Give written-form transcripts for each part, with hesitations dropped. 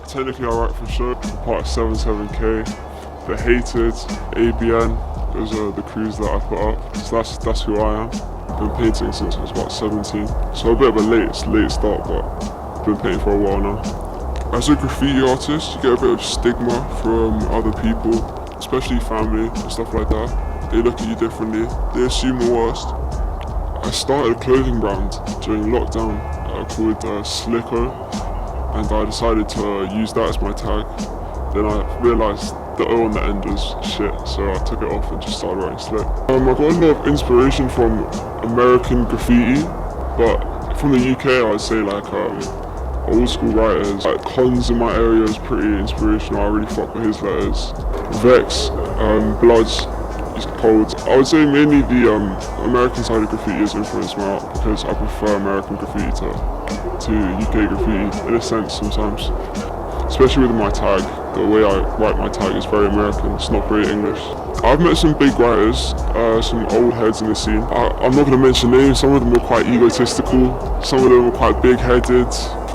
Technically I write Fasho, part of 77K, The Hated, ABN, those are the crews that I put up. So that's who I am. I've been painting since I was about 17. So a bit of a late start, but I've been painting for a while now. As a graffiti artist, you get a bit of stigma from other people, especially family and stuff like that. They look at you differently, they assume the worst. I started a clothing brand during lockdown called Slicko, and I decided to use that as my tag. Then I realised the O on the end was shit, so I took it off and just started writing Slick. I got a lot of inspiration from American graffiti, but from the UK I'd say like old school writers. Like Cons in my area is pretty inspirational, I really fuck with his letters. Vex, Bloods, is cold. I would say mainly the American side of graffiti has influenced my art because I prefer American graffiti to UK graffiti in a sense sometimes. Especially with my tag, the way I write my tag is very American, it's not very English. I've met some big writers, some old heads in the scene. I'm not going to mention names, some of them are quite egotistical, some of them are quite big-headed.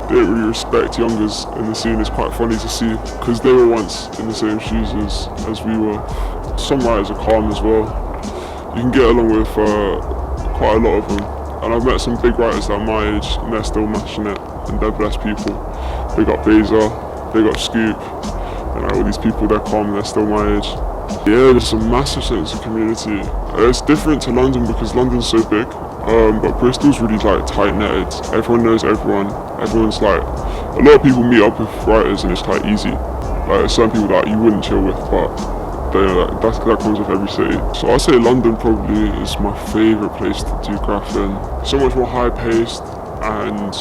They don't really respect youngers in the scene. It's quite funny to see because they were once in the same shoes as we were. Some writers are calm as well. You can get along with quite a lot of them. And I've met some big writers that are my age and they're still mashing it and they're blessed people. Big up Beza, big up Scoop, and all these people, they're calm, they're still my age. Yeah, there's a massive sense of community. It's different to London because London's so big, but Bristol's really like tight-knitted. Everyone knows everyone. Everyone's like, a lot of people meet up with writers and it's quite easy. Like certain people that you wouldn't chill with, but that comes with every city. So I'd say London probably is my favourite place to do graphing. So much more high-paced and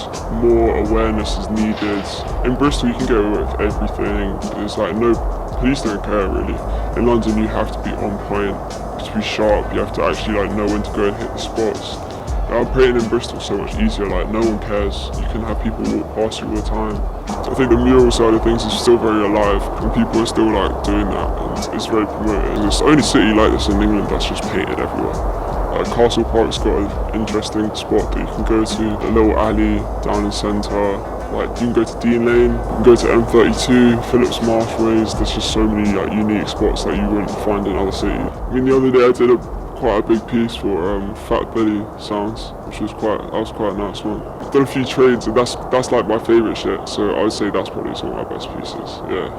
more awareness is needed. In Bristol you can get away with everything. There's like no, police don't care really. In London you have to be on point, you have to be sharp, you have to actually like know when to go and hit the spots. I'm painting in Bristol so much easier, like no one cares. You can have people walk past you all the time. I think the mural side of things is still very alive and people are still like doing that and it's very promoted. It's the only city like this in England that's just painted everywhere. Castle Park's got an interesting spot that you can go to, a little alley down in centre. Like you can go to Dean Lane, you can go to M32, Phillips Marshways. There's just so many like unique spots that you wouldn't find in other cities. I mean, the other day I did quite a big piece for Fat Belly Sounds, which was quite a nice one. I've done a few trades and that's like my favourite shit, so I would say that's probably some of my best pieces, yeah.